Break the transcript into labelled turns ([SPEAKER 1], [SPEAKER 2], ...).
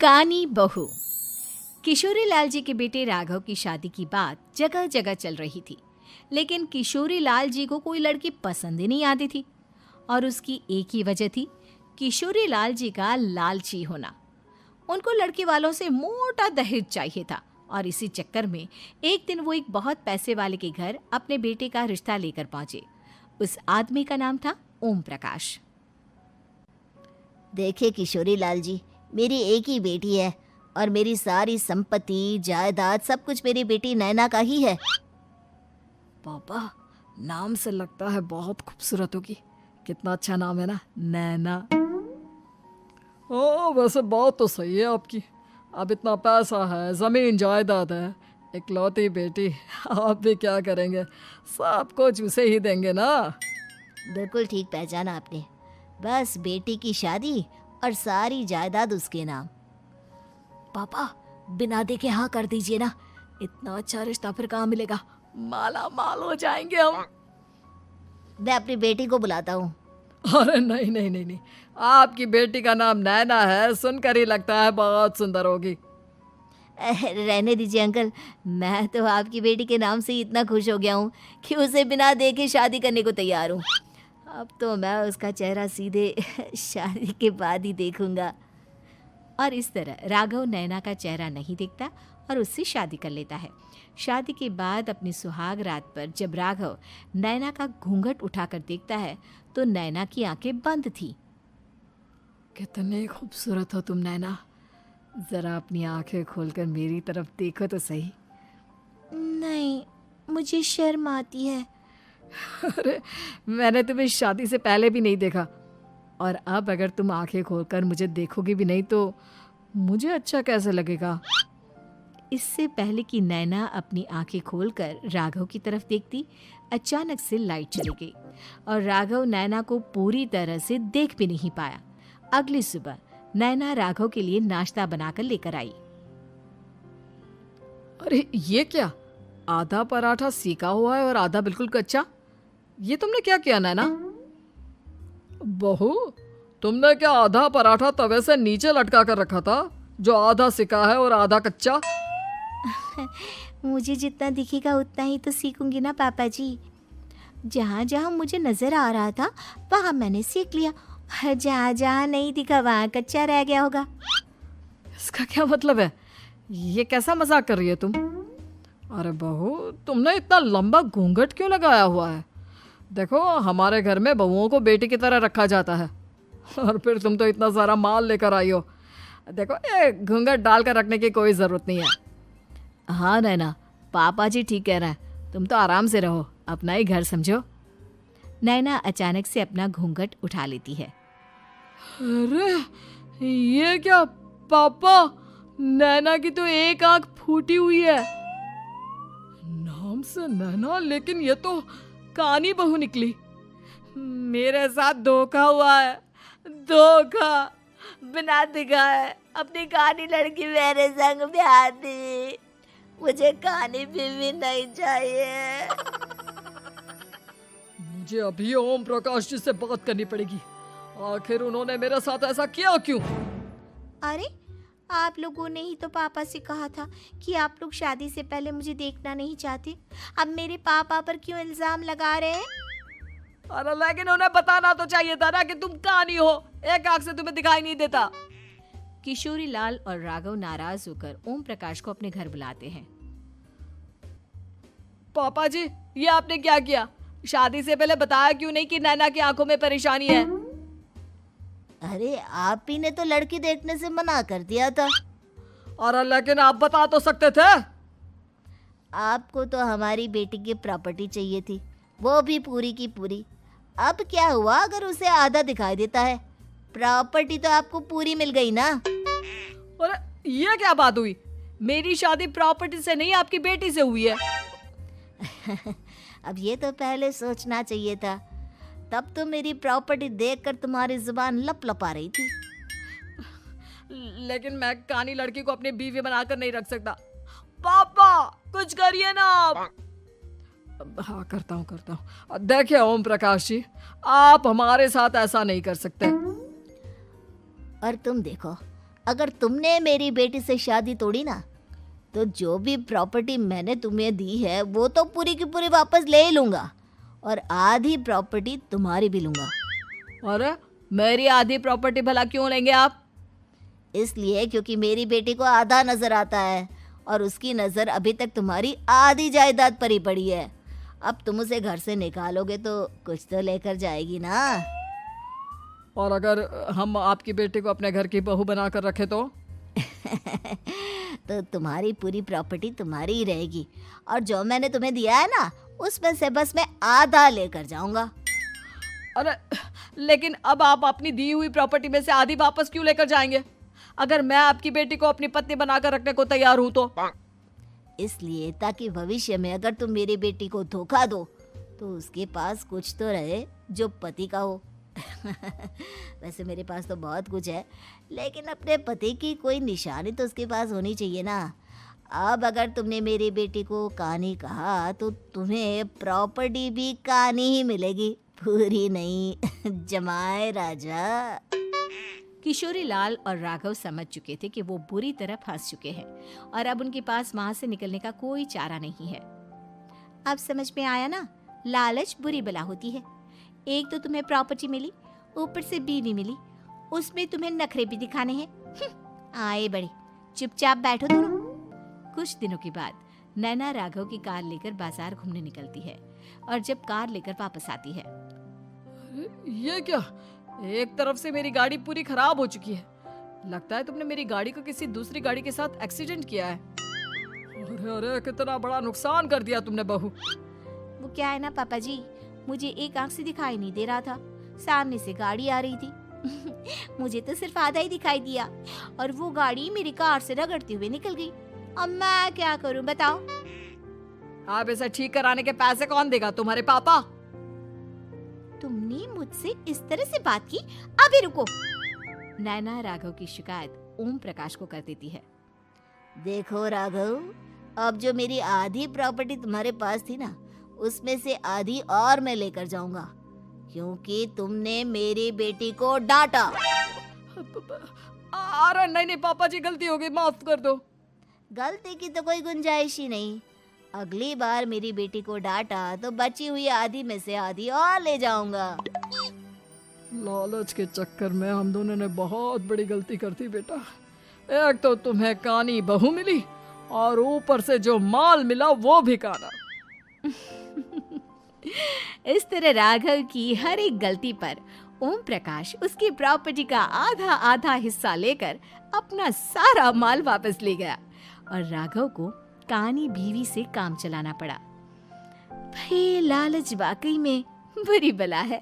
[SPEAKER 1] कानी बहू। किशोरी लाल जी के बेटे राघव की शादी की बात जगह जगह चल रही थी, लेकिन किशोरी लाल जी को कोई लड़की पसंद ही नहीं आती थी। और उसकी एक ही वजह थी, किशोरी लाल जी का लालची होना। उनको लड़की वालों से मोटा दहेज चाहिए था और इसी चक्कर में एक दिन वो एक बहुत पैसे वाले के घर अपने बेटे का रिश्ता लेकर पहुंचे। उस आदमी का नाम था ओम प्रकाश।
[SPEAKER 2] देखिए किशोरी लाल जी, मेरी एक ही बेटी है और मेरी सारी संपत्ति जायदाद सब कुछ मेरी बेटी नैना का ही है।
[SPEAKER 3] पापा, नाम से लगता है बहुत खूबसूरत होगी। कितना अच्छा नाम है ना, नैना। ओ, वैसे बात तो सही है आपकी। अब इतना पैसा है, जमीन जायदाद है, इकलौती बेटी, आप भी क्या करेंगे? सब कुछ उसे ही देंगे ना।
[SPEAKER 2] बिल्कुल ठीक पहचाना आपने। बस बेटी की शादी और सारी जायदाद उसके नाम।
[SPEAKER 3] पापा, बिना देखे हाँ कर दीजिए ना। इतना अच्छा रिश्ता फिर कहाँ मिलेगा? माला माल हो जाएंगे हम।
[SPEAKER 2] मैं अपनी बेटी को बुलाता हूँ।
[SPEAKER 3] अरे नहीं नहीं नहीं नहीं, आपकी बेटी का नाम नैना है, सुनकर ही लगता है बहुत सुंदर होगी।
[SPEAKER 2] रहने दीजिए अंकल, मैं तो आपकी बेटी के नाम से ही इतना खुश हो गया हूँ कि उसे बिना देखे शादी करने को तैयार हूँ। अब तो मैं उसका चेहरा सीधे शादी के बाद ही देखूंगा।
[SPEAKER 1] और इस तरह राघव नैना का चेहरा नहीं देखता और उससे शादी कर लेता है। शादी के बाद अपनी सुहाग रात पर जब राघव नैना का घूंघट उठाकर देखता है तो नैना की आंखें बंद थी।
[SPEAKER 3] कितने खूबसूरत हो तुम नैना, जरा अपनी आंखें खोलकर मेरी तरफ देखो तो सही।
[SPEAKER 2] नहीं, मुझे शर्म आती है।
[SPEAKER 3] अरे, मैंने तुम्हें शादी से पहले भी नहीं देखा, और अब अगर तुम आंखें खोलकर मुझे देखोगी भी नहीं तो मुझे अच्छा कैसे लगेगा?
[SPEAKER 1] इससे पहले कि नैना अपनी आंखें खोलकर राघव की तरफ देखती, अचानक से लाइट चली गई और राघव नैना को पूरी तरह से देख भी नहीं पाया। अगली सुबह नैना राघव के लिए नाश्ता बनाकर लेकर आई।
[SPEAKER 3] अरे ये क्या, आधा पराठा सेका हुआ है और आधा बिल्कुल कच्चा। ये तुमने क्या किया नैना? बहू, तुमने क्या आधा पराठा तवे से नीचे लटका कर रखा था, जो आधा सिका है और आधा कच्चा?
[SPEAKER 2] मुझे जितना दिखेगा उतना ही तो सीखूंगी ना पापा जी। जहाँ जहाँ मुझे नजर आ रहा था वहाँ मैंने सीख लिया, जहाँ जहाँ नहीं दिखा वहाँ कच्चा रह गया होगा।
[SPEAKER 3] इसका क्या मतलब है? ये कैसा मजाक कर रही है तुम? अरे बहू, तुमने इतना लंबा घूंघट क्यों लगाया हुआ है? देखो, हमारे घर में बहुओं को बेटी की तरह रखा जाता है, और फिर तुम तो इतना सारा माल लेकर आई हो। देखो, ये घूंघट डालकर रखने की कोई ज़रूरत नहीं है।
[SPEAKER 1] हाँ नैना, पापा जी ठीक कह रहे हैं, तुम तो आराम से रहो, अपना ही घर समझो। नैना अचानक से अपना घूंघट उठा लेती है।
[SPEAKER 3] अरे ये क्या पापा, नैना की तो एक आंख फूटी हुई है। नाम से नैना, लेकिन ये तो कानी बहू निकली। मेरे साथ धोखा हुआ है, धोखा।
[SPEAKER 2] बिना दिखाए अपनी कानी लड़की मेरे संग ब्याह दी। मुझे कानी बीवी नहीं चाहिए।
[SPEAKER 3] मुझे अभी ओम प्रकाश जी से बात करनी पड़ेगी। आखिर उन्होंने मेरे साथ ऐसा किया क्यों?
[SPEAKER 2] अरे, आप लोगों ने ही तो पापा से कहा था कि आप लोग शादी से पहले मुझे देखना नहीं चाहते। अब मेरे पापा पर क्यों इल्जाम लगा रहे हैं?
[SPEAKER 3] अरे लेकिन उन्हें बताना तो चाहिए था ना कि तुम कानी हो, एक आंख से तुम्हें दिखाई नहीं देता।
[SPEAKER 1] किशोरी लाल और राघव नाराज होकर ओम प्रकाश को अपने घर बुलाते हैं।
[SPEAKER 3] पापा जी, ये आपने क्या किया? शादी से पहले बताया क्यों नहीं कि नैना की आंखों में परेशानी है?
[SPEAKER 2] अरे, आप ही ने तो लड़की देखने से मना कर दिया था।
[SPEAKER 3] अरे लेकिन आप बता तो सकते थे।
[SPEAKER 2] आपको तो हमारी बेटी की प्रॉपर्टी चाहिए थी, वो भी पूरी की पूरी। अब क्या हुआ अगर उसे आधा दिखाई देता है? प्रॉपर्टी तो आपको पूरी मिल गई ना।
[SPEAKER 3] अरे ये क्या बात हुई? मेरी शादी प्रॉपर्टी से नहीं, आपकी बेटी से हुई है।
[SPEAKER 2] अब ये तो पहले सोचना चाहिए था, तब तो मेरी प्रॉपर्टी देखकर तुम्हारी जुबान लप लपा रही थी।
[SPEAKER 3] लेकिन मैं कानी लड़की को अपनी बीवी बनाकर नहीं रख सकता। पापा, कुछ करिए ना आप। हाँ, करता हूँ। देखिए ओम प्रकाश जी, आप हमारे साथ ऐसा नहीं कर सकते।
[SPEAKER 2] और तुम देखो, अगर तुमने मेरी बेटी से शादी तोड़ी ना, तो जो भी प्रॉपर्टी मैंने तुम्हें दी है वो तो पूरी की पूरी वापस ले ही लूँगा, और आधी प्रॉपर्टी तुम्हारी भी लूँगा।
[SPEAKER 3] अरे मेरी आधी प्रॉपर्टी भला क्यों लेंगे आप?
[SPEAKER 2] इसलिए क्योंकि मेरी बेटी को आधा नज़र आता है और उसकी नज़र अभी तक तुम्हारी आधी जायदाद पर ही पड़ी है। अब तुम उसे घर से निकालोगे तो कुछ तो लेकर जाएगी ना।
[SPEAKER 3] और अगर हम आपकी बेटी को अपने घर की बहू बना कर रखे तो?
[SPEAKER 2] तो तुम्हारी पूरी प्रॉपर्टी तुम्हारी ही रहेगी, और जो मैंने तुम्हें दिया है ना, उसमें से बस मैं आधा लेकर जाऊंगा।
[SPEAKER 3] अरे लेकिन अब आप अपनी दी हुई प्रॉपर्टी में से आधी वापस क्यों लेकर जाएंगे? अगर मैं आपकी बेटी को अपनी पत्नी बनाकर रखने को तैयार हूं तो?
[SPEAKER 2] इसलिए ताकि भविष्य में अगर तुम मेरी बेटी को धोखा दो तो उसके पास कुछ तो रहे जो पति का हो। वैसे मेरे पास तो बहुत कुछ है, लेकिन अपने पति की कोई निशानी तो उसके पास होनी चाहिए ना। अब अगर तुमने मेरी बेटी को कानी कहा तो तुम्हें प्रॉपर्टी भी कानी ही मिलेगी, पूरी नहीं। जमाए राजा।
[SPEAKER 1] किशोरी लाल और राघव समझ चुके थे कि वो बुरी तरह फंस चुके हैं और अब उनके पास वहां से निकलने का कोई चारा नहीं है। अब समझ में आया ना, लालच बुरी बला होती है। एक तो तुम्हें प्रॉपर्टी मिली, ऊपर से बीवी मिली, उसमें तुम्हें नखरे भी दिखाने हैं। आए बड़े, चुपचाप बैठो दोनों। कुछ दिनों के बाद नैना राघव की कार लेकर बाजार घूमने निकलती है और जब कार लेकर वापस आती है,
[SPEAKER 3] ये क्या? एक तरफ से मेरी गाड़ी पूरी खराब हो चुकी है। लगता है तुमने मेरी गाड़ी को किसी दूसरी गाड़ी के साथ एक्सीडेंट किया है। अरे अरे कितना बड़ा नुकसान कर दिया तुमने बहू।
[SPEAKER 1] वो क्या है ना पापा जी, मुझे एक आंख से दिखाई नहीं दे रहा था, सामने से गाड़ी आ रही थी। मुझे तो सिर्फ आधा ही दिखाई दिया और वो गाड़ी मेरी कार से रगड़ते हुए निकल गई। अब मैं क्या करूं बताओ?
[SPEAKER 3] आप इसे ठीक कराने के पैसे कौन देगा? तुम्हारे पापा।
[SPEAKER 1] तुमने मुझसे इस तरह से बात की? अभी रुको। नैना राघव की शिकायत ओम प्रकाश को कर देती है।
[SPEAKER 2] देखो राघव, अब जो मेरी आधी प्रॉपर्टी तुम्हारे पास थी ना, उसमें से आधी और मैं लेकर जाऊंगा, क्योंकि तुमने मेरी बेटी को डांटा।
[SPEAKER 3] अरे नहीं नहीं पापा जी, गलती हो गई, माफ कर दो।
[SPEAKER 2] गलती की तो कोई गुंजाइश ही नहीं। अगली बार मेरी बेटी को डांटा तो बची हुई आधी में से आधी और ले जाऊंगा।
[SPEAKER 3] लालच के चक्कर में हम दोनों ने बहुत बड़ी गलती कर दी बेटा। एक तो तुम्हें कानी बहू मिली और ऊपर से जो माल मिला वो भी काना।
[SPEAKER 1] इस तरह राघव की हर एक गलती पर ओम प्रकाश उसकी प्रॉपर्टी का आधा आधा हिस्सा लेकर अपना सारा माल वापस ले गया और राघव को कानी बीवी से काम चलाना पड़ा। भाई लालच वाकई में बुरी बला है।